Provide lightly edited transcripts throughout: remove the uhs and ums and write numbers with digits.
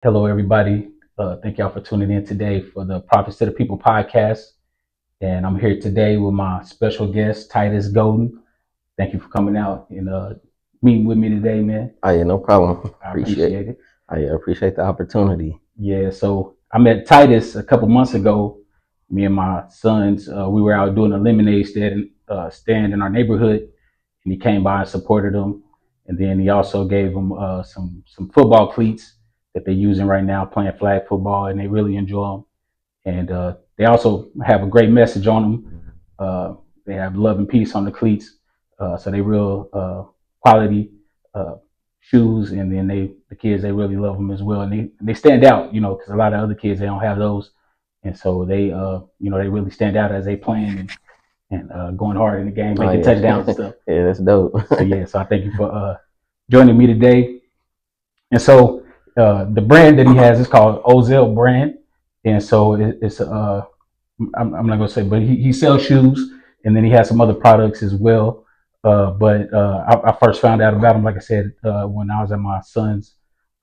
Hello, everybody. Thank y'all for tuning in today for the Prophets to the People podcast. And I'm here today with my special guest, Titus Golden. Thank you for coming out and meeting with me today, man. Oh yeah, no problem. I Appreciate. appreciate it. I appreciate the opportunity. Yeah, so I met Titus a couple months ago. Me and my sons, we were out doing a lemonade stand in our neighborhood, and he came by and supported them. And then he also gave them some football cleats that they're using right now, playing flag football, and they really enjoy them. And they also have a great message on them. They have love and peace on the cleats, so they real quality uh, shoes. And then the kids they really love them as well, and they stand out, because a lot of other kids they don't have those, and so they really stand out as they playing and going hard in the game, Oh making yeah, touchdowns and stuff. yeah, that's dope. So yeah, so I thank you for joining me today. And so the brand that he has is called OzellBrand, and so it's I'm not gonna say, but he sells shoes, and then he has some other products as well. But I first found out about him, like I said, when I was at my son's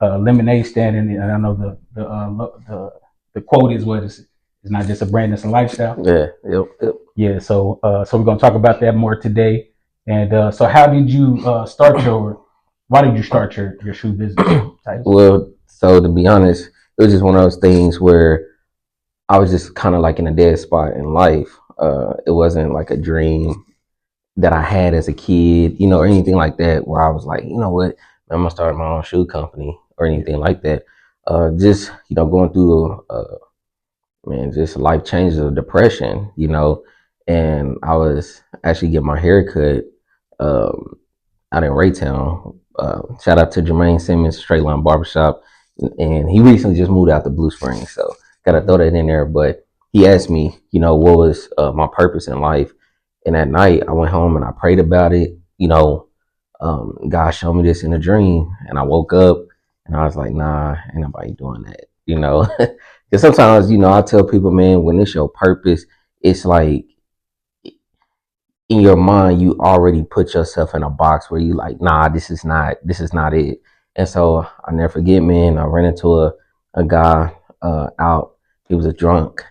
lemonade stand, and I know the quote is what is it's not just a brand, it's a lifestyle. Yeah, yep. Yeah, so we're gonna talk about that more today. And so, how did you start your? Why did you start your shoe business, Titus? Well, so to be honest, it was just one of those things where I was just kind of like in a dead spot in life. It wasn't like a dream that I had as a kid, or anything like that, where I was like, you know what, I'm gonna start my own shoe company or Yeah, anything like that. Just going through just life changes of depression, and I was actually getting my hair cut um, out in Raytown. Shout out to Jermaine Simmons, Straight Line Barbershop, and he recently just moved out to Blue Springs, so gotta throw that in there. But he asked me, what was my purpose in life, and that night I went home and I prayed about it. God showed me this in a dream, and I woke up and I was like, nah, ain't nobody doing that. Because sometimes, I tell people, man, when it's your purpose, it's like in your mind, you already put yourself in a box where you like, nah, this is not it. And so I never forget, man, I ran into a guy out. He was a drunk.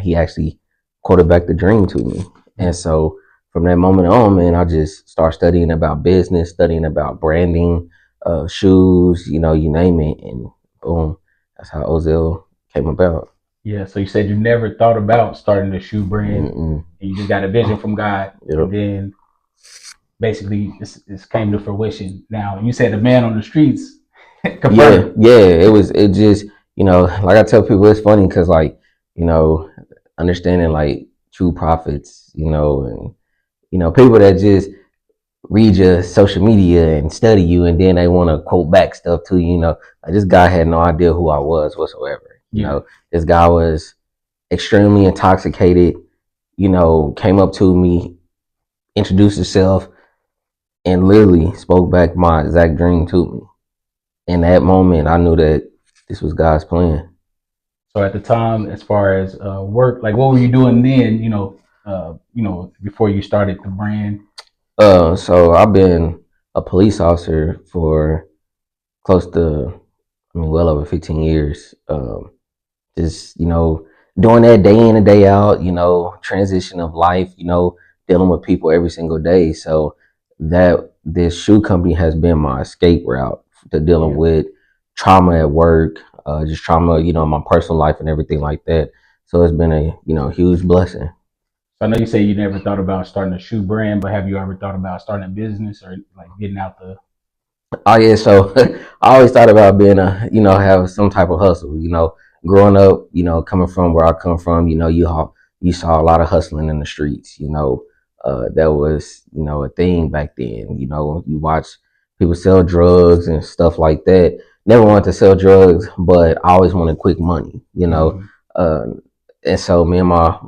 He actually quarterbacked the dream to me. And so from that moment on, man, I just started studying about business, studying about branding, shoes, you name it. And boom, that's how Ozell came about. yeah. So you said you never thought about starting a shoe brand, Mm-mm. and you just got a vision from God, and Yep. then basically this came to fruition. Now you said the man on the streets confirmed Yeah, it. yeah. It just, like I tell people, it's funny because, like, you know, understanding like true prophets, and, people that just read your social media and study you and then they want to quote back stuff to you, like this guy had no idea who I was whatsoever. Yeah. This guy was extremely intoxicated, came up to me, introduced himself, and literally spoke back my exact dream to me. In that moment, I knew that this was God's plan. So at the time, as far as work, like what were you doing then? Before you started the brand. So I've been a police officer for close to, well over 15 years. Just, doing that day in and day out, transition of life, dealing with people every single day. So that this shoe company has been my escape route to dealing Yeah. with trauma at work, just trauma, in my personal life and everything like that. So it's been a, huge blessing. So I know you say you never thought about starting a shoe brand, but have you ever thought about starting a business or like getting out the? Oh yeah, so I always thought about being have some type of hustle. Growing up, coming from where I come from, you saw a lot of hustling in the streets. That was a thing back then. You watch people sell drugs and stuff like that. Never wanted to sell drugs, but I always wanted quick money. Mhm. Uh, and so me and my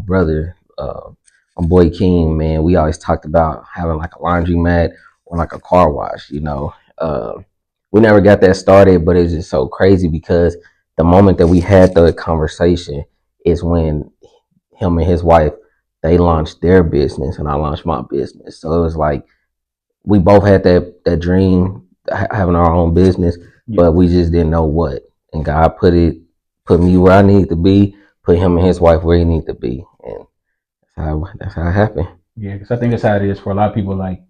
brother, my boy King, man, we always talked about having like a laundry mat or like a car wash. We never got that started, but it's just so crazy because the moment that we had the conversation is when him and his wife they launched their business and I launched my business. So it was like we both had that dream having our own business, Yeah. but we just didn't know what. and God put me where I need to be, put him and his wife where he need to be, and that's how it happened. Yeah, because I think that's how it is for a lot of people. Like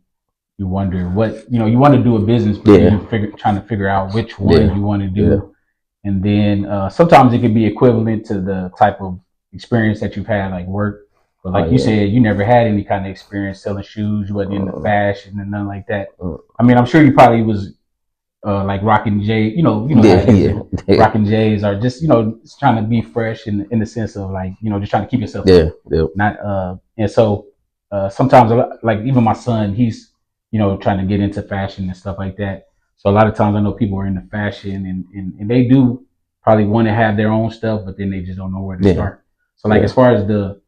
you wonder what you want to do a business, but then Yeah, you trying to figure out which one yeah, you want to yeah. do, and then sometimes it can be equivalent to the type of experience that you've had, like work. But Oh like you yeah. said, you never had any kind of experience selling shoes. You wasn't into Uh, fashion and nothing like that. uh, I mean, I'm sure you probably was like rocking J. You know how yeah, it is. yeah, yeah, Rocking J's are just trying to be fresh in the sense of like just trying to keep yourself yeah, up. yeah, Not and so sometimes like even my son, he's trying to get into fashion and stuff like that. So a lot of times I know people are into fashion and they do probably want to have their own stuff, but then they just don't know where to yeah, start. So like as yeah. far as the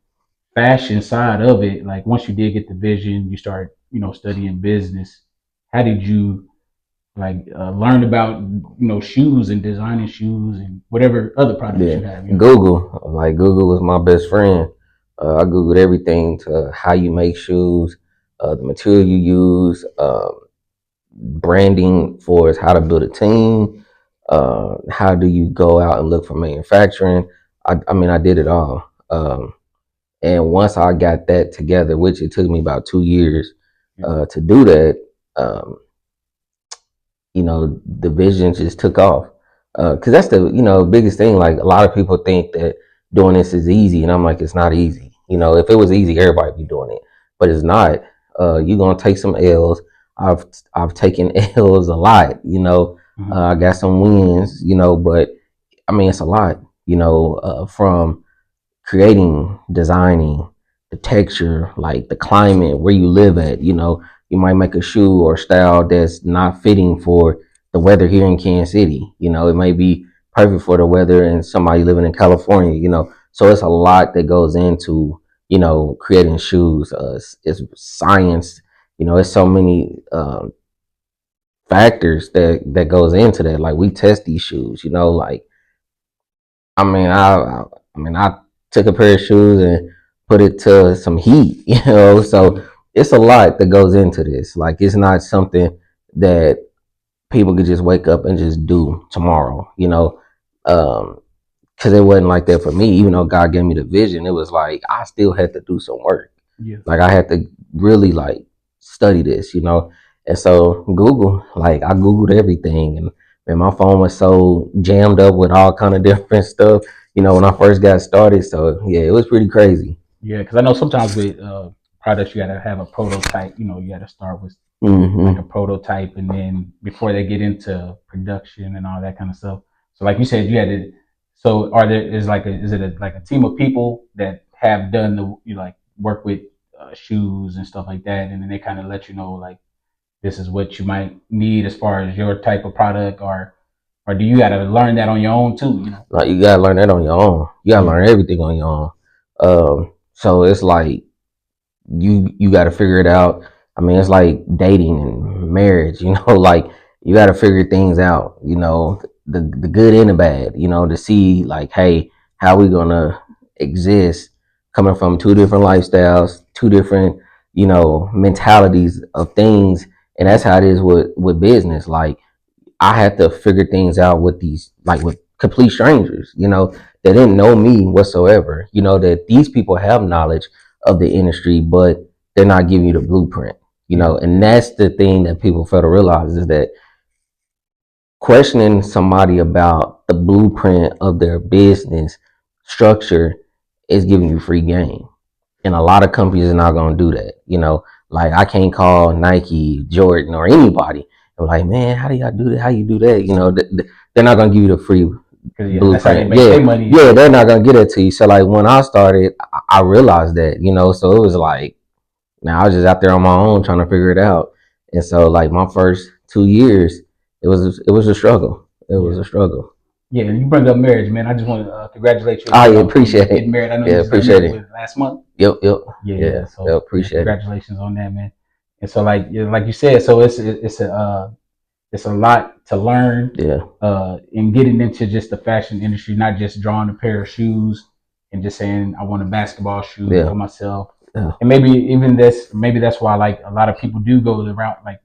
fashion side of it, like once you did get the vision, you start studying business. How did you like learn about shoes and designing shoes and whatever other products Yeah, you have? Google was my best friend. I googled everything to how you make shoes, the material you use, branding for is how to build a team. How do you go out and look for manufacturing? I mean, I did it all. And once I got that together, which it took me about 2 years Yeah, to do that, um, the vision just took off. Because that's the biggest thing. Like a lot of people think that doing this is easy, and I'm like, it's not easy. If it was easy, everybody would be doing it, but it's not. You're gonna take some L's. I've I've taken L's a lot. mm-hmm. I got some wins. But I mean, it's a lot. From creating, designing, the texture, like the climate, where you live at. You might make a shoe or style that's not fitting for the weather here in Kansas City. It may be perfect for the weather and somebody living in California. So it's a lot that goes into creating shoes. It's science. It's so many factors that goes into that. Like we test these shoes. Like I mean, I took a pair of shoes and put it to some heat, So it's a lot that goes into this. Like it's not something that people could just wake up and just do tomorrow, Um, because it wasn't like that for me. Even though God gave me the vision, it was like I still had to do some work. Yeah, Like I had to really like study this. And so Google, like I Googled everything, and my phone was so jammed up with all kind of different stuff. When I first got started. So yeah, it was pretty crazy. yeah. Because I know sometimes with products you got to have a prototype. You got to start with like a Hmm. prototype, and then before they get into production and all that kind of stuff. So like you said, you had to. So are there is it like a team of people that have done the like work with shoes and stuff like that, and then they kind of let you know like this is what you might need as far as your type of product, or do you got to learn that on your own too? Like you gotta learn that on your own. You gotta Yeah, learn everything on your own. So it's like you got to figure it out. I mean, it's like dating and marriage, like you got to figure things out, the good and the bad, to see like, hey, how we gonna exist coming from two different lifestyles, two different, mentalities of things, and that's yeah, how it is with business. Like I had to figure things out with these, like with complete strangers, they didn't know me whatsoever, that these people have knowledge of the industry, but they're not giving you the blueprint, yeah, and that's the thing that people fail to realize is that questioning somebody about the blueprint of their business structure is giving you free game. And a lot of companies are not going to do that. Like I can't call Nike, Jordan, or anybody. I'm like, man, how do y'all do that? How you do that? They're not going to give you the free because yeah, that's how they blueprint. make Yeah, their money. yeah, they're not going to get it to you. So like when I started, I realized that, so it was like, now I was just out there on my own trying to figure it out. And so like my first 2 years, it was a struggle. It was Yeah, a struggle. yeah. And you bring up marriage, man. I just want to congratulate you I again on appreciate getting it. married. I know Yeah, you just got appreciate married it. with last month. Yep, yep. Yeah, Yeah, yeah. yeah, So yeah, appreciate it. congratulations on that, man. And so like like you said, so it's a lot to learn Yeah, in getting into just the fashion industry, not just drawing a pair of shoes and just saying I want a basketball shoe yeah, for myself. yeah. And maybe that's why like a lot of people do go the route like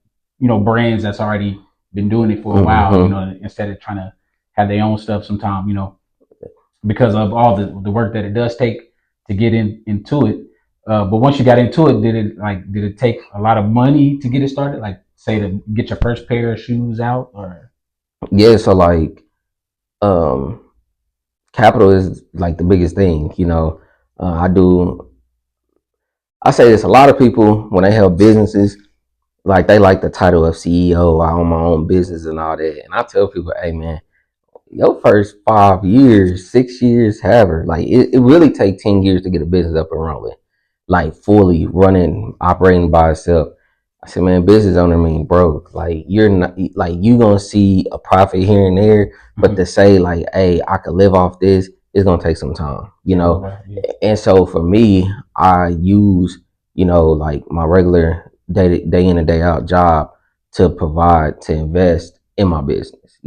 brands that's already been doing it for a while, Hmm. instead of trying to have their own stuff sometimes, because of all the work that it does take to get into it. But once you got into it, did it take a lot of money to get it started? Like say to get your first pair of shoes out, or Yeah, so like um capital is like the biggest thing, I do I say this, a lot of people when they have businesses, like they like the title of CEO, I own my own business and all that. And I tell people, hey man, your first 5 years, 6 years, however, like it really take 10 years to get a business up and rolling, like fully running, operating by itself. I said, man, business owner mean broke. Like you're not like you gonna see a profit here and there, but to mm-hmm. say like, hey, I could live off this, it's gonna take some time, Yeah, yeah, And so for me, I use, like my regular day in and day out job to provide to invest in my business.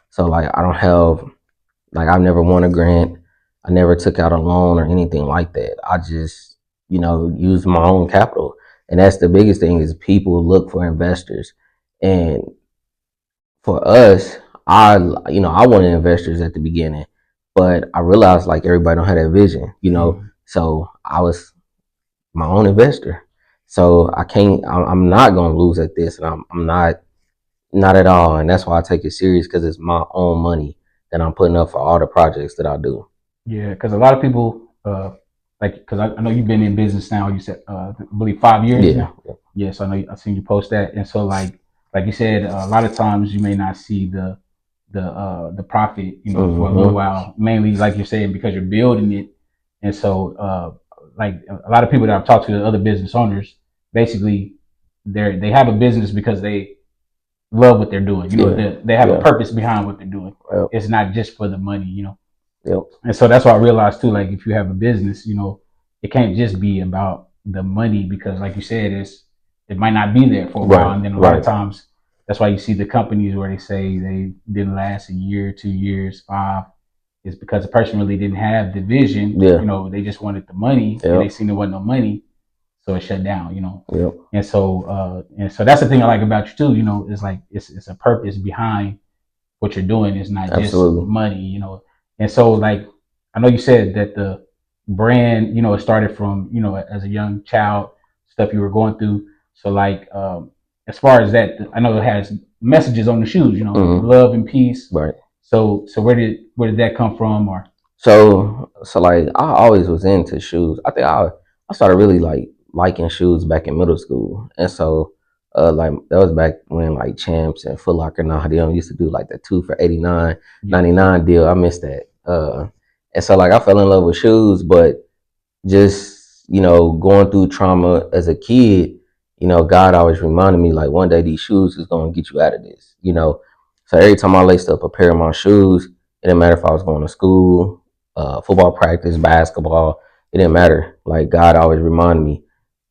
So like I don't have like I've never won a grant. I never took out a loan or anything like that. I just, use my own capital. And that's the biggest thing is people look for investors. And for us, I wanted investors at the beginning, but I realized like everybody don't have that vision. mm-hmm. So I was my own investor. So I can't, I'm not going to lose at this. And I'm not at all. And that's why I take it serious because it's my own money that I'm putting up for all the projects that I do. Yeah, because a lot of people, like, because I know you've been in business now. You said, I believe 5 years Yeah. now. Yes, I know. I've seen you post that, and so like you said, a lot of times you may not see the profit, for a little Mm-hmm. while. Mainly, like you're saying, because you're building it, and so like a lot of people that I've talked to, other business owners, basically, they have a business because they love what they're doing. Yeah. They have a Yeah. purpose behind what they're doing. Yep. It's not just for the money. Yep. And so that's what I realized too. Like if you have a business, it can't just be about the money because, like you said, it might not be there for a while, Right. and then a lot of Right. times that's why you see the companies where they say they didn't last a year, 2 years, five. Is because the person really didn't have the vision. Yeah. They just wanted the money, and they Yep. seen there wasn't no money, so it shut down. Yep. And so that's the thing I like about you too. It's like it's a purpose behind what you're doing. Is not just Absolutely. money. And so like I know you said that the brand, it started from, as a young child, stuff you were going through. So like as far as that, I know it has messages on the shoes, Mm-hmm. love and peace. Right. So where did that come from? Or So like I always was into shoes. I think I started really like liking shoes back in middle school, and so like that was back when like Champs and Foot Locker and all them used to do like the 2 for 89, yeah, 99 deal. I missed that. And so like I fell in love with shoes, but just going through trauma as a kid, God always reminded me like one day these shoes is gonna get you out of this. So every time I laced up a pair of my shoes, it didn't matter if I was going to school, football practice, basketball, it didn't matter. Like God always reminded me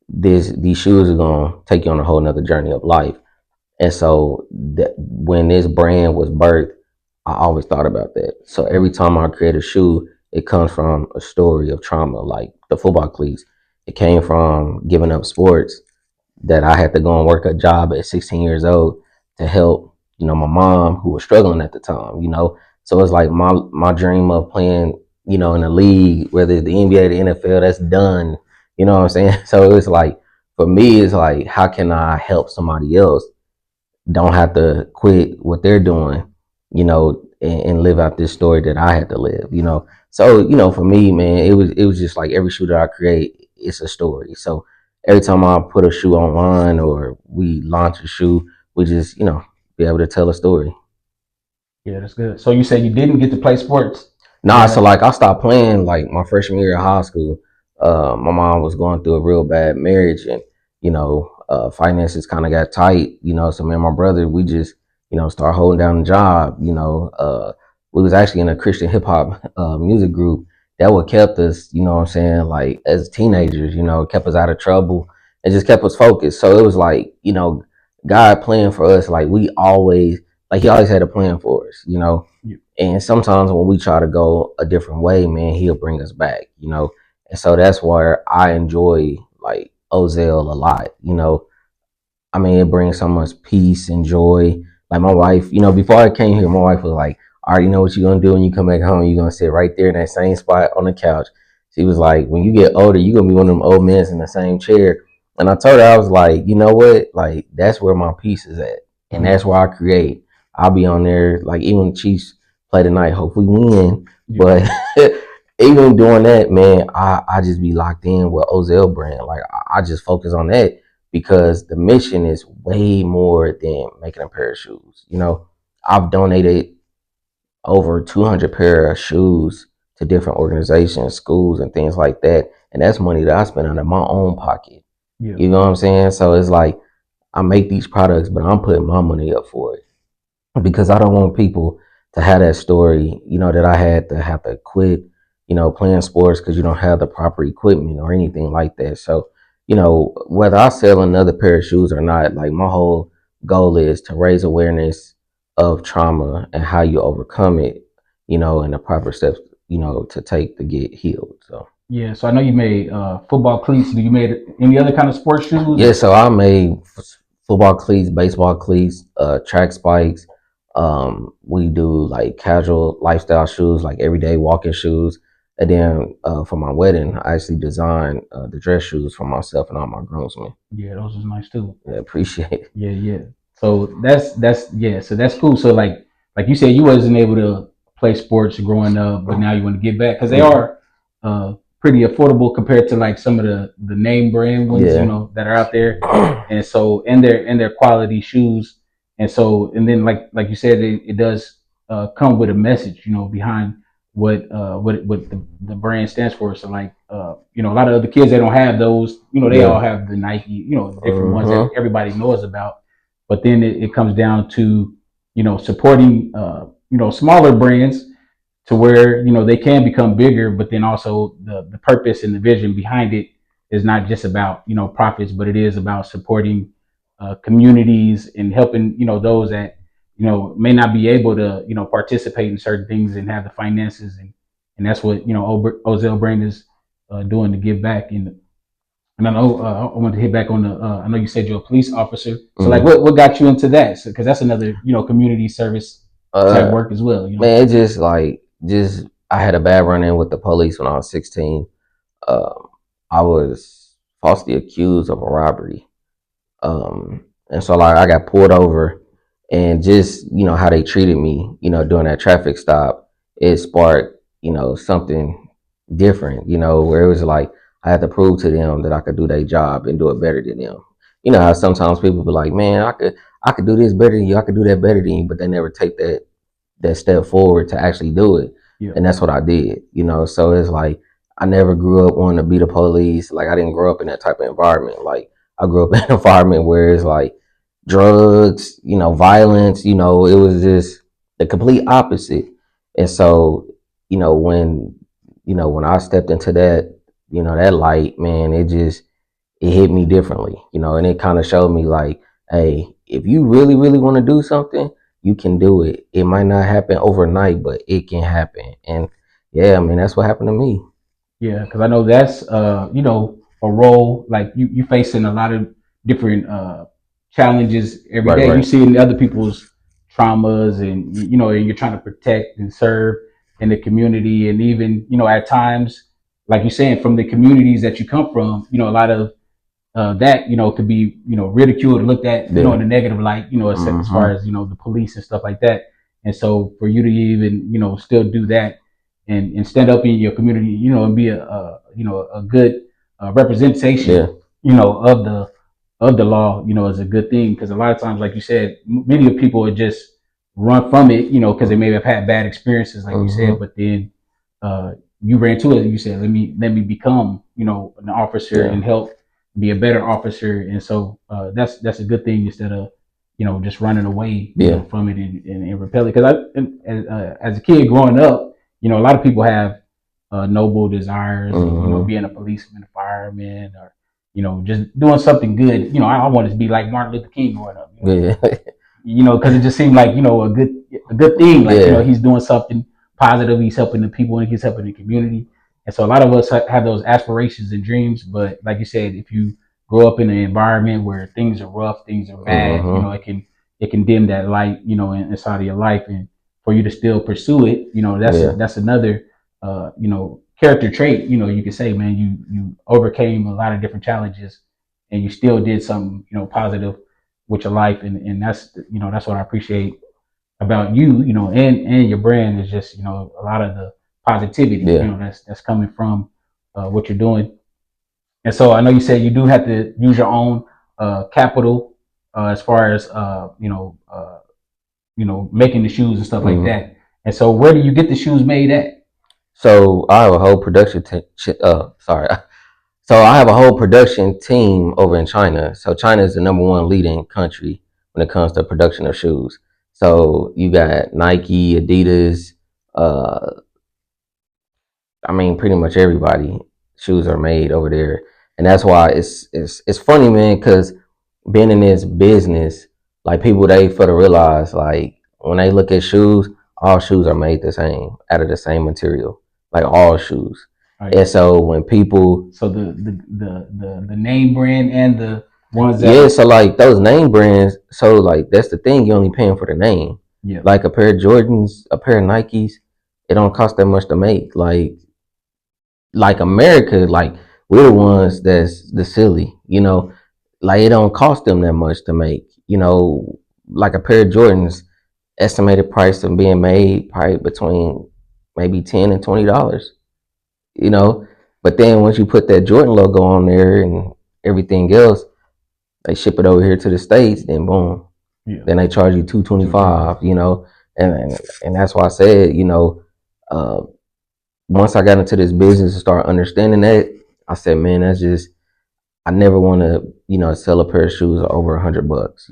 these shoes are gonna take you on a whole nother journey of life. And so that when this brand was birthed, I always thought about that. So every time I create a shoe, it comes from a story of trauma, like the football cleats. It came from giving up sports that I had to go and work a job at 16 years old to help, my mom who was struggling at the time. So it's like my dream of playing, in the league, whether it's the NBA, the NFL, that's done. You know what I'm saying? So it's like for me, it's like how can I help somebody else don't have to quit what they're doing, and live out this story that I had to live. So, for me, man, it was just like every shoe that I create, it's a story. So every time I put a shoe online or we launch a shoe, we just, be able to tell a story. yeah, that's good. So you said you didn't get to play sports. Is Nah, so that like I stopped playing like my freshman year of high school. My mom was going through a real bad marriage, and finances kind of got tight. So me and my brother, we just start holding down the job. We was actually in a Christian hip hop music group that what kept us. You know what I'm saying? Like as teenagers, kept us out of trouble and just kept us focused. So it was like God playing for us. Like we always like He always had a plan for us. you? And sometimes when we try to go a different way, man, he'll bring us back. And so that's where I enjoy like Ozell a lot. I mean, it brings so much peace and joy. Like my wife, before I came here, my wife was like, I already know what you're gonna do when you come back home. You're gonna sit right there in that same spot on the couch. She was like, when you get older, you're gonna be one of them old men in the same chair. And I told her, I was like, you know what? Like, that's where my peace is at. And that's where I create. I'll be on there, like, even when the Chiefs play tonight, hopefully win. But even doing that, man, I just be locked in with OzellBrand. Like, I just focus on that because the mission is way more than making a pair of shoes. You know, I've donated over 200 pair of shoes to different organizations, schools, and things like that. And that's money that I spend out of my own pocket. Yeah. You know what I'm saying? So it's like I make these products, but I'm putting my money up for it because I don't want people to have that story, you know, that I had to have to quit, you know, playing sports because you don't have the proper equipment or anything like that. So, you know, whether I sell another pair of shoes or not, like my whole goal is to raise awareness of trauma and how you overcome it, you know, and the proper steps, you know, to take to get healed. So Yeah, so I know you made football cleats. Do you made any other kind of sports shoes? yeah, Or? so I made football cleats, baseball cleats, track spikes. We do like casual lifestyle shoes, like everyday walking shoes. And then for my wedding, I actually designed the dress shoes for myself and all my groomsmen. Yeah, those was nice too. Yeah, appreciate it. Yeah, yeah. So that's yeah. So that's cool. So like you said, you wasn't able to play sports growing up, but now you want to get back because they are pretty affordable compared to like some of the name brand ones, you Yeah. know, that are out there. And so and their quality shoes. And so and then like you said, it does come with a message, you know, behind what the brand stands for. So like you know, a lot of other kids they don't have those, you know, they all Yeah. have the Nike, you know, different ones that everybody knows about. But then it comes down to, you know, supporting you know, smaller brands to where, you know, they can become bigger, but then also the purpose and the vision behind it is not just about, you know, profits, but it is about supporting communities and helping, you know, those that, you know, may not be able to, you know, participate in certain things and have the finances, and that's what, you know, OzellBrand is doing to give back. And I know I want to hit back on the. I know you said you're a police officer, so like, what got you into that? Because that's another, you know, community service type Uh, work as well. You know. man, it just like just I had a bad run in with the police when I was 16. Um, I was falsely accused of a robbery. And so like I got pulled over and just, you know, how they treated me, you know, during that traffic stop, it sparked, you know, something different, you know, where it was like I had to prove to them that I could do their job and do it better than them. You know how sometimes people be like, man, I could do this better than you, I could do that better than you, but they never take that step forward to actually do it. Yeah. And that's what I did, you know. So it's like I never grew up wanting to be the police. Like I didn't grow up in that type of environment. Like I grew up in an environment where it's like drugs, you know, violence, you know, it was just the complete opposite. And so, you know, when I stepped into that, you know, that light, man, it hit me differently, you know, and it kind of showed me like, hey, if you really, really want to do something, you can do it. It might not happen overnight, but it can happen. And yeah, I mean, that's what happened to me. Yeah, because I know that's you know, a role like you facing a lot of different challenges every Right, day. You right. seeing other people's traumas, and you know, and you're trying to protect and serve in the community, and even, you know, at times, like you're saying, from the communities that you come from, you know, a lot of that, you know, could be, you know, ridiculed or looked at, you know, Yeah. in a negative light, you know, as far Mm-hmm. as, you know, the police and stuff like that. And so for you to even, you know, still do that and stand up in your community, you know, and be a you know, a good Yeah. representation, you know, of the law, you know, is a good thing. Because a lot of times, like you said, many of people would just run from it, you know, because they may have had bad experiences, like you said, Mm-hmm. but then uh, you ran to it and you said, let me become, you know, an officer Yeah. and help be a better officer. And so that's a good thing instead of, you know, just running away, you Yeah. know, from it and repelling. Because as a kid growing up, you know, a lot of people have noble desires of, you know, Mm-hmm. being a policeman, a fireman, or, you know, just doing something good. You know, I wanted to be like Martin Luther King growing up. Yeah. You know, because it just seemed like, you know, a good thing. Like, you know, Yeah. he's doing something positive. He's helping the people and he's helping the community. And so a lot of us have those aspirations and dreams. But like you said, if you grow up in an environment where things are rough, things are bad, you know, Mm-hmm. it can dim that light, you know, inside of your life. And for you to still pursue it, Yeah. that's another character trait. You could say, man, you overcame a lot of different challenges, and you still did something positive with your life, and that's what I appreciate about you, and your brand is just a lot of the positivity, Yeah. that's coming from what you're doing. And so I know you said you do have to use your own capital as far as making the shoes and stuff like Hmm. that. And so where do you get the shoes made at? So I have a whole production. Sorry. So I have a whole production team over in China. So China is the number one leading country when it comes to production of shoes. So you got Nike, Adidas, uh, I mean, pretty much everybody shoes are made over there, and that's why it's funny, man. Because being in this business, like people, they for to realize, like when they look at shoes, all shoes are made the same, out of the same material, like all shoes. All And right. so when people, So the name brand and the ones yeah, that so like those name brands, so like that's the thing, you're only paying for the name. yeah. Like a pair of Jordans, a pair of Nikes, it don't cost that much to make. Like America, like we're the ones that's the silly, like it don't cost them that much to make, like a pair of Jordans, estimated price of being made probably between maybe $10 and $20, you know. But then once you put that Jordan logo on there and everything else, they ship it over here to the States, then boom, Yeah. then they charge you 225, 225. and that's why I said, uh, once I got into this business and started understanding that, I said, man, that's just I never want to, sell a pair of shoes over $100,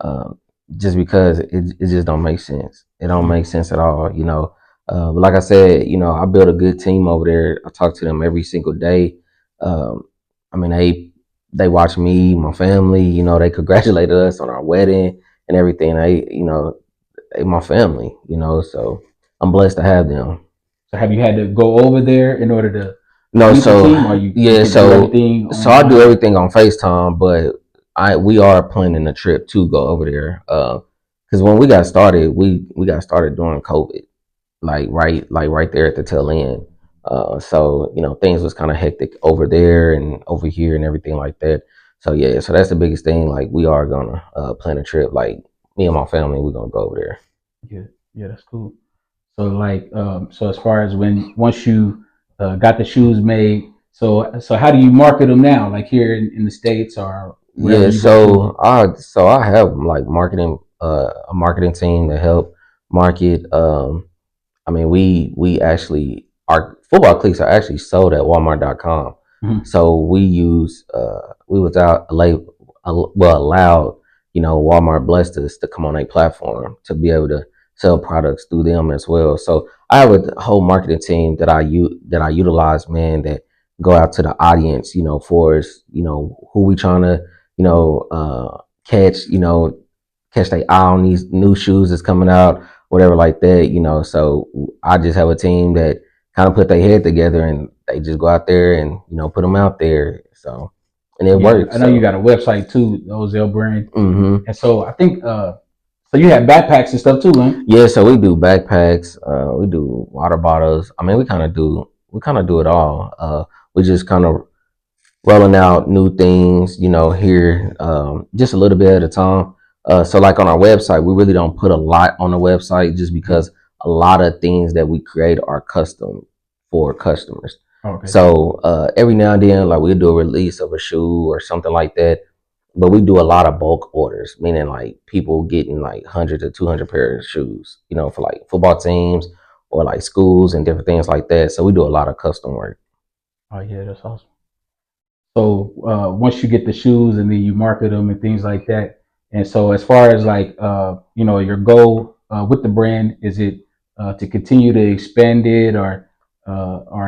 um, just because it just don't make sense. It don't Yeah. make sense at all. But like I said, I built a good team over there. I talk to them every single day. Um, I mean, they watch me, my family. They congratulated us on our wedding and everything. They my family. So I'm blessed to have them. So have you had to go over there in order to No, meet the so team, or you yeah, could do so everything so I do online? everything on FaceTime, but we are planning a trip to go over there. Because when we got started, we got started during COVID, like right there at the tail end. So things was kind of hectic over there and over here and everything like that. So yeah, so that's the biggest thing. Like we are gonna plan a trip. Like me and my family, we're gonna go over there. Yeah, yeah, that's cool. So like, so as far as once you got the shoes made, so how do you market them now? Like here in the States or wherever Yeah, you go to? so I have like a marketing team to help market. I mean, we actually our football cleats are actually sold at Walmart.com. Mhm. So we was allowed, Walmart blessed us to come on a platform to be able to sell products through them as well. So I have a whole marketing team that I utilize, man, that go out to the audience, for us, who we trying to, catch, catch their eye on these new shoes that's coming out, whatever like that. So I just have a team that kind of put their head together and they just go out there and put them out there. So and it Yeah, I works. know you So got a website too, the OzellBrand, hmm and so I think so you have backpacks and stuff too, man. yeah, so we do backpacks, we do water bottles. I mean, we kind of do it all. We just kind of rolling out new things, here, just a little bit at a time. So like on our website, we really don't put a lot on the website just Yeah. because a lot of things that we create are custom for customers. Okay. So every now and then, like we'll do a release of a shoe or something like that. But we do a lot of bulk orders, meaning like people getting like 100 to 200 pairs of shoes, for like football teams or like schools and different things like that. So we do a lot of custom work. Oh yeah, that's awesome. So once you get the shoes and then you market them and things like that, and so as far as like your goal with the brand, is it to continue to expand it, or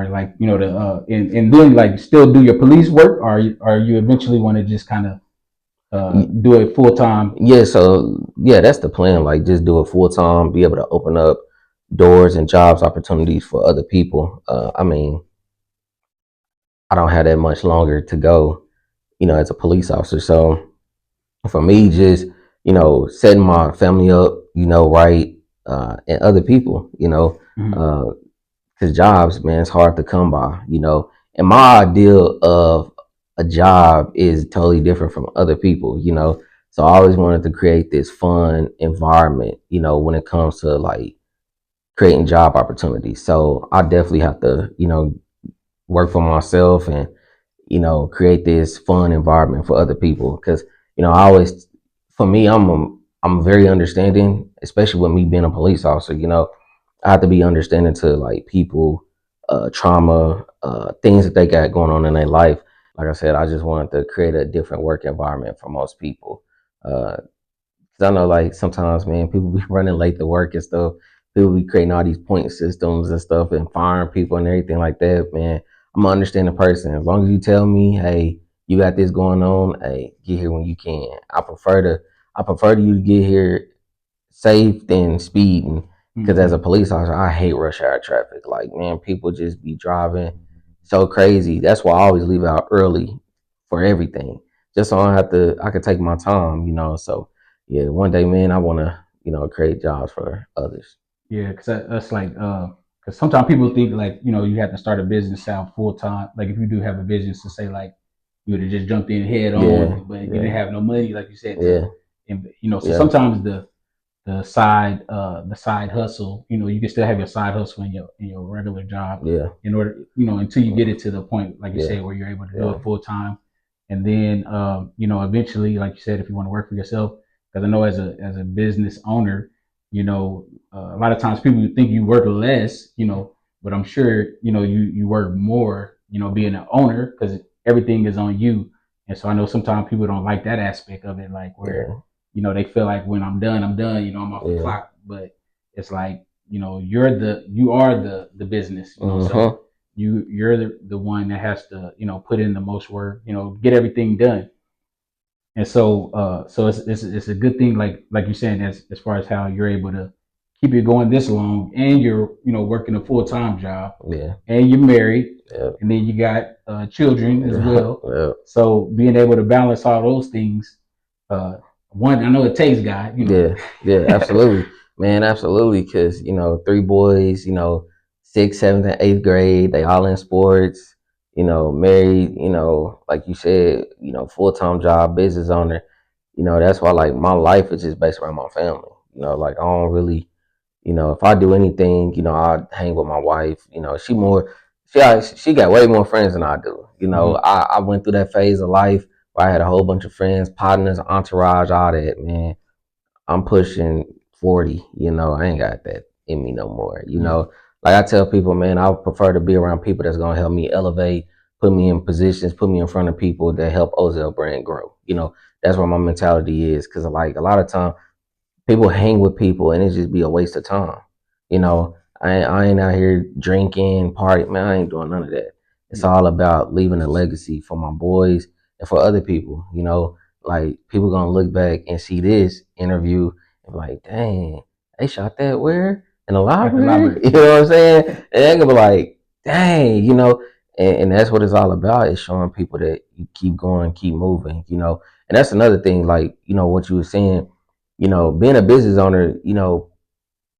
like to and then like still do your police work, or you eventually want to just kind of do it full time? Yeah, so yeah, that's the plan. Like, just do it full time, be able to open up doors and jobs opportunities for other people. I mean, I don't have that much longer to go, as a police officer. So for me, just setting my family up, right. and other people, Mm-hmm. because jobs, man, it's hard to come by, and my ideal of a job is totally different from other people. So I always wanted to create this fun environment, when it comes to like creating job opportunities. So I definitely have to, work for myself and create this fun environment for other people. Because I always, for me, I'm very understanding, especially with me being a police officer. I have to be understanding to like people, trauma, things that they got going on in their life. Like I said, I just wanted to create a different work environment for most people. Uh, Cause I know like sometimes, man, people be running late to work and stuff. People be creating all these point systems and stuff and firing people and everything like that, man. I'm an understanding person. As long as you tell me, hey, you got this going on, hey, get here when you can. I prefer you to get here safe than speeding. Because as Mm-hmm. a police officer, I hate rush hour traffic. Like, man, people just be driving so crazy. That's why I always leave out early for everything, just so I can take my time. So yeah, one day, man, I want to, create jobs for others. Yeah, because that's like, because sometimes people think like, you have to start a business out full time. Like if you do have a business to say like you would have just jumped in head Yeah, on, but you didn't yeah, have no money, like you said, to, yeah, so yeah, sometimes the side hustle, you can still have your side hustle in your regular job yeah, in order, until you get it to the point, like you yeah, said, where you're able to do yeah, it full time. And then, eventually, like you said, if you want to work for yourself, because I know as a business owner, a lot of times people think you work less, but I'm sure, you work more, being an owner because everything is on you. And so I know sometimes people don't like that aspect of it, like where, yeah, they feel like when I'm done, I'm done, I'm off the yeah. clock. But it's like, you are the business, so Uh-huh. you're the one that has to, put in the most work, get everything done. And so it's a good thing, like you're saying, as far as how you're able to keep it going this long, and you're, working a full-time job, Yeah, and you're married, yeah, and then you got children as yeah, well. yeah. So being able to balance all those things, uh, one, I know it takes God, Yeah, yeah, absolutely, man, absolutely. Because three boys, sixth, seventh, and eighth grade, they all in sports. Married. Like you said, full time job, business owner. That's why like my life is just based around my family. Like I don't really, if I do anything, I hang with my wife. She got way more friends than I do. Mhm. I went through that phase of life where I had a whole bunch of friends, partners, entourage, all that, man. I'm pushing 40, I ain't got that in me no more. Yeah. Like I tell people, man, I would prefer to be around people that's gonna help me elevate, put me in positions, put me in front of people that help OzellBrand grow. That's where my mentality is. Cause like a lot of time people hang with people and it just be a waste of time. I ain't out here drinking, party, man. I ain't doing none of that. It's Yeah. all about leaving a legacy for my boys and for other people. Like people gonna look back and see this interview and be like, dang, they shot that where in the At the library. library. You know what I'm saying? And they gonna be like, dang, and that's what it's all about. Is showing people that you keep going, keep moving. And that's another thing. Like what you were saying, being a business owner,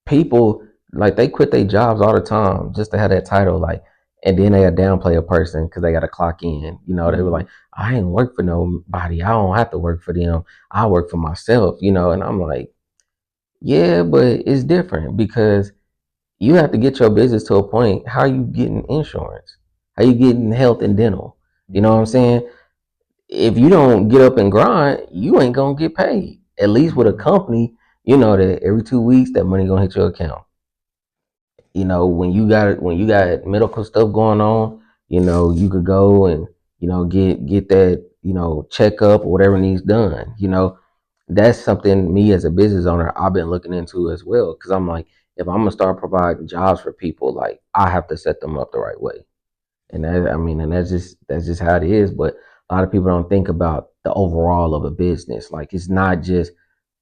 people like they quit their jobs all the time just to have that title, like, and then they downplay a person because they got to clock in. They were like, Mhm. I ain't work for nobody. I don't have to work for them. I work for myself. And I'm like, yeah, but it's different because you have to get your business to a point. How are you getting insurance? How you getting health and dental? You know what I'm Mhm. saying? If you don't get up and grind, you ain't gonna get paid. At least with a Mhm. company, you know that every 2 weeks that money gonna hit your account. When you got medical stuff going on, you could go and get that checkup or whatever needs done. That's something me as a business owner I've been looking into as well because I'm like, if I'm gonna start providing jobs for people, like I have to set them up the right way. And that's just how it is. But a lot of people don't think about the overall of a business. Like it's not just,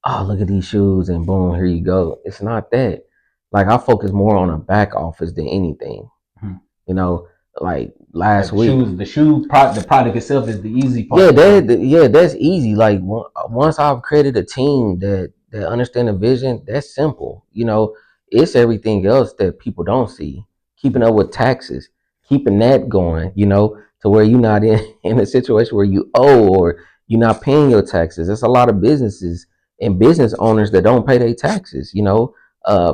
oh, look at these shoes and boom, here you go. It's not that. Like I focus more on a back office than anything. Mhm. You know, like Like last the week. shoes, the product itself is the easy Yeah, part. So that's easy. Like once I've created a team that that understand the vision, that's simple. It's everything else that people don't see. Keeping up with taxes, keeping that going, to where you're not in, in a situation where you owe or you're not paying your taxes. There's a lot of businesses and business owners that don't pay their taxes,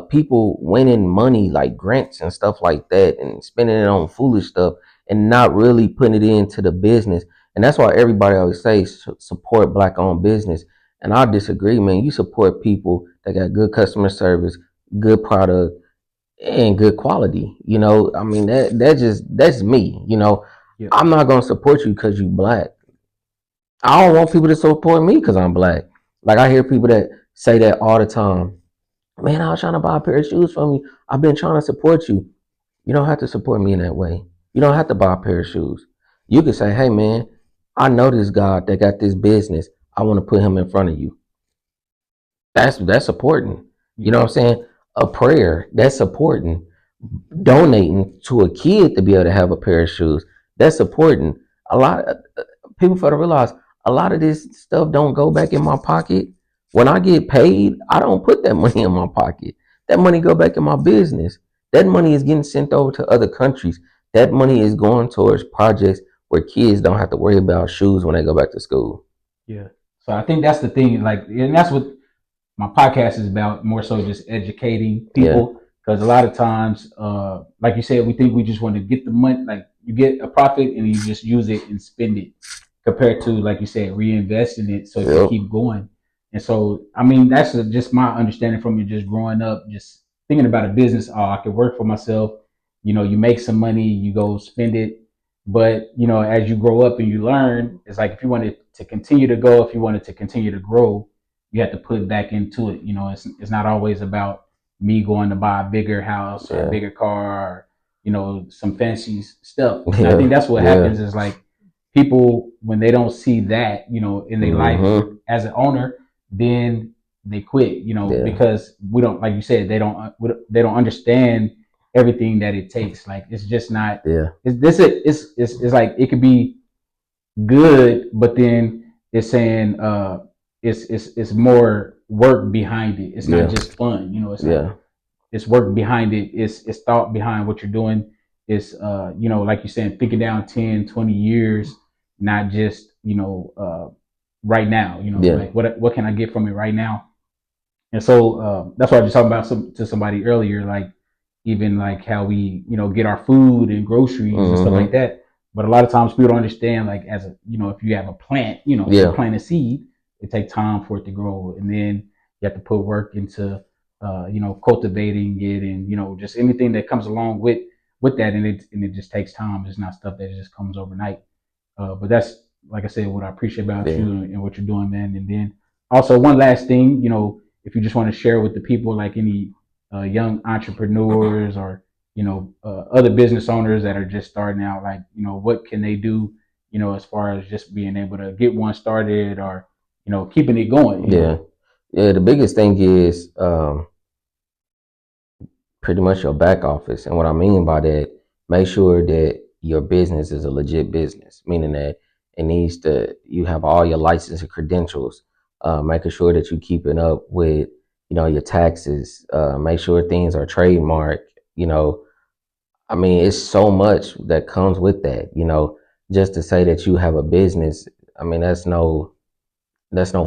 people winning money like grants and stuff like that and spending it on foolish stuff and not really putting it into the business. And that's why everybody always says support black owned business. And I disagree, man. You support people that got good customer service, good product, and good quality. I mean that's me. Yeah. I'm not gonna support you because you black. I don't want people to support me because I'm black. Like I hear people that say that all the time. Man, I was trying to buy a pair of shoes from you. I've been trying to support you. You don't have to support me in that way. You don't have to buy a pair of shoes. You can say, hey man, I know this guy that got this business. I want to put him in front of you. That's important. You Yeah. know what I'm saying? A prayer, that's important. Donating to a kid to be able to have a pair of shoes, that's important. A lot of people fail to realize a lot of this stuff don't go back in my pocket. When I get paid, I don't put that money in my pocket. That money go back in my business. That money is getting sent over to other countries. That money is going towards projects where kids don't have to worry about shoes when they go back to school. Yeah. So I think that's the thing, like, and that's what my podcast is about, more so just educating Yeah, people. Because a lot of times, like you said, we think we just want to get the money, like you get a profit and you just use it and spend it, compared to, like you said, reinvesting it so it can yep, keep going. And so, I mean, that's just my understanding from you just growing up, just thinking about a business. Oh, I could work for myself. You make some money, you go spend it. But, as you grow up and you learn, it's like if you wanted to continue to go, if you wanted to continue to grow, you have to put back into it. It's not always about me going to buy a bigger house or a yeah, bigger car or, some fancy stuff. And I think yeah, that's what yeah. happens is like people, when they don't see that, in their life Mm-hmm. as an owner, then they quit, Yeah, because we don't, like you said, they don't understand everything that it takes. Like, it's just not, yeah, it's like it could be good, but then it's saying it's more work behind it. It's not yeah, just fun. It's like yeah, it's work behind it. It's thought behind what you're doing. It's like you said, thinking down 10, 20 years, not just right now. yeah, Like what can I get from it right now? And so that's why I was just talking about to somebody earlier, like even like how we, get our food and groceries and stuff like mm-hmm. that. But a lot of times people don't understand, like as a, if you have a plant, you Yeah, plant a seed, it takes time for it to grow, and then you have to put work into, cultivating it, and just anything that comes along with that, and it just takes time. It's not stuff that just comes overnight. But that's, like I said, what I appreciate about yeah. you and what you're doing, man. And then also one last thing, if you just want to share with the people, like any young entrepreneurs or other business owners that are just starting out, like what can they do, as far as just being able to get one started or keeping it going. Yeah, yeah. The biggest thing is pretty much your back office, and what I mean by that, make sure that your business is a legit business, meaning that it needs to you have all your license and credentials, making sure that you keeping up with your taxes, make sure things are trademarked. I mean, it's so much that comes with that. Just to say that you have a business, I mean, that's no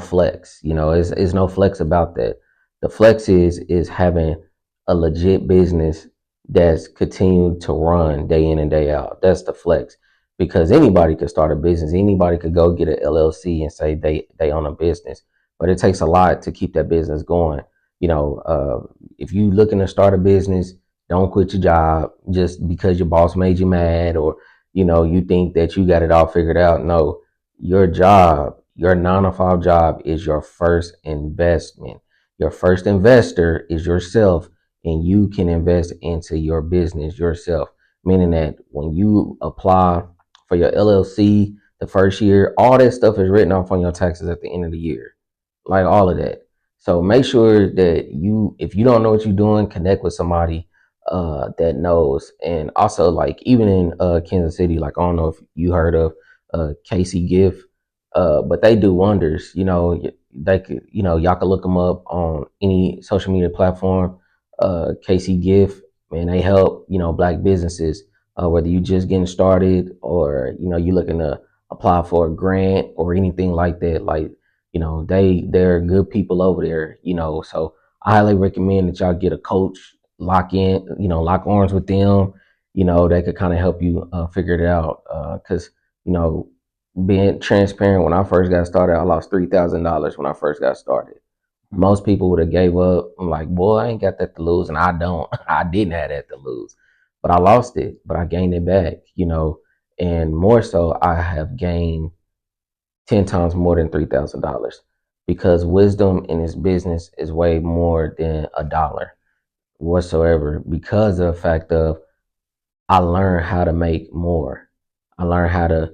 flex. It's no flex about that. The flex is having a legit business that's continued to run day in and day out. That's the flex. Because anybody could start a business. Anybody could go get an LLC and say they own a business. But it takes a lot to keep that business going. If you looking to start a business, don't quit your job just because your boss made you mad, or you think that you got it all figured out. No, your job, your 9 to 5 job is your first investment. Your first investor is yourself, and you can invest into your business yourself. Meaning that when you apply for your LLC the first year, all that stuff is written off on your taxes at the end of the year, like all of that. So make sure that if you don't know what you're doing, connect with somebody that knows. And also, like even in Kansas City, like I don't know if you heard of Casey Gift. but they do wonders. They could, y'all can look them up on any social media platform. KC Gift, man, they help, black businesses, whether you just getting started or, you looking to apply for a grant or anything like that. Like, they're good people over there, so I highly recommend that y'all get a coach, lock in, lock arms with them. They could kind of help you figure it out. Cause, you know, being transparent, when I first got started, I lost $3,000 when I first got started. Most people would have gave up. I'm like, boy, I ain't got that to lose, and I don't. I didn't have that to lose, but I lost it, but I gained it back. And more so, I have gained 10 times more than $3,000 because wisdom in this business is way more than a dollar whatsoever. Because of the fact of I learned how to make more. I learned how to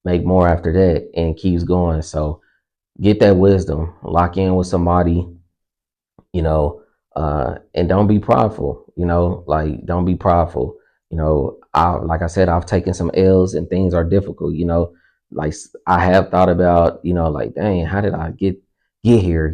make more after that and keeps going. So get that wisdom, lock in with somebody, you know, and don't be prideful, like don't be prideful. Like I said, I've taken some L's and things are difficult, like I have thought about, like, dang, how did I get here,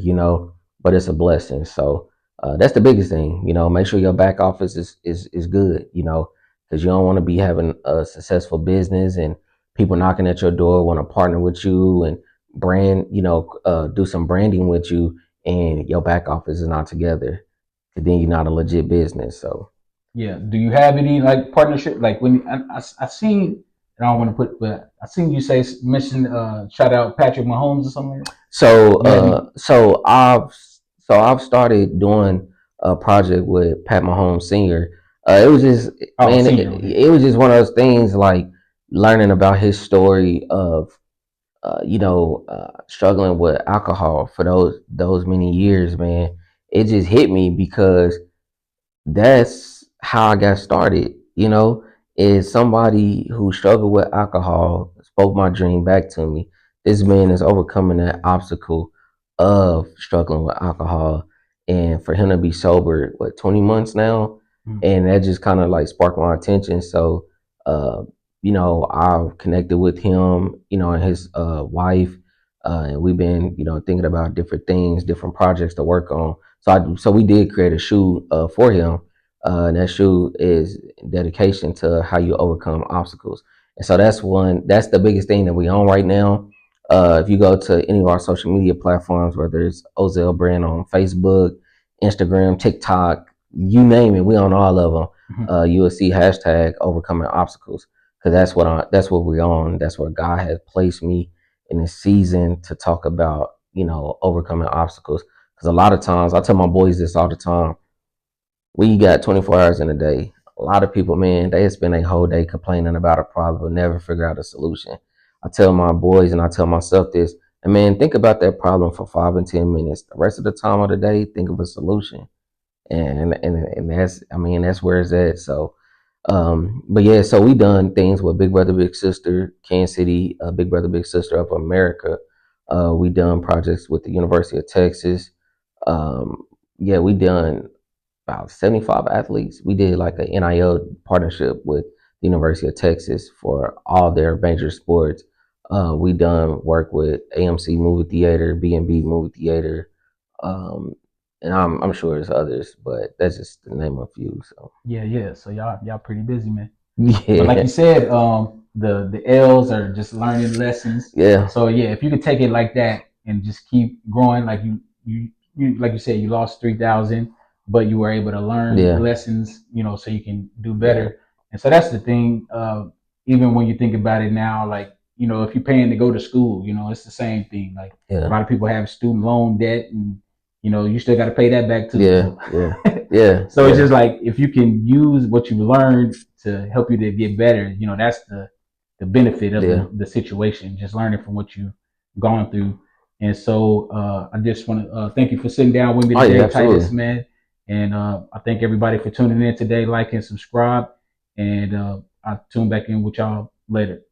but it's a blessing. So that's the biggest thing, make sure your back office is good, because you don't want to be having a successful business and people knocking at your door want to partner with you and brand, do some branding with you, and your back office is not together, because then you're not a legit business. So Yeah. Do you have any like partnership? Like when I seen, and I don't want to put, but I seen you say mention shout out Patrick Mahomes or something. Like that. so You had any? I've started doing a project with Pat Mahomes Senior. It was just, Oh, man, senior. Okay. it was just one of those things, like learning about his story of struggling with alcohol for those many years, man. It just hit me because that's how I got started, is somebody who struggled with alcohol spoke my dream back to me. This man is overcoming that obstacle of struggling with alcohol. And for him to be sober, 20 months now? Mm. And that just kind of like sparked my attention. So, I've connected with him, and his wife. And we've been, thinking about different things, different projects to work on. So we did create a shoe for him, and that shoe is dedication to how you overcome obstacles. And so that's the biggest thing that we own right now. If you go to any of our social media platforms, whether it's OzellBrand on Facebook, Instagram, TikTok, you name it, we own all of them. Mm-hmm. You will see hashtag overcoming obstacles, because that's what we're on. That's where God has placed me in this season to talk about, overcoming obstacles. Because a lot of times, I tell my boys this all the time, we got 24 hours in a day. A lot of people, man, they spend a whole day complaining about a problem but never figure out a solution. I tell my boys and I tell myself this, and man, think about that problem for 5 and 10 minutes. The rest of the time of the day, think of a solution. And that's, I mean, that's where it's at. So but yeah, so we done things with Big Brother Big Sister, Kansas City, Big Brother Big Sister of America. We done projects with the University of Texas. Yeah, we done about 75 athletes. We did like an NIL partnership with the University of Texas for all their major sports. We done work with AMC Movie Theater, B&B Movie Theater, um, and I'm sure there's others, but that's just the name of a few. So Yeah, yeah. So y'all pretty busy, man. But like you yeah, said, the L's are just learning lessons. yeah, So yeah, if you could take it like that and just keep growing, like you like you said, you lost 3,000, but you were able to learn yeah, lessons, so you can do yeah, better. And so that's the thing. Even when you think about it now, like if you're paying to go to school, it's the same thing. Like a yeah, lot of people have student loan debt, and you still got to pay that back too. yeah, So yeah, yeah, so it's yeah, just like if you can use what you learned to help you to get better, that's the benefit of yeah. the situation, just learning from what you've gone through. And so I just want to thank you for sitting down with me Oh yeah, today, Titus, absolutely. man. And I thank everybody for tuning in today, like and subscribe. And I'll tune back in with y'all later.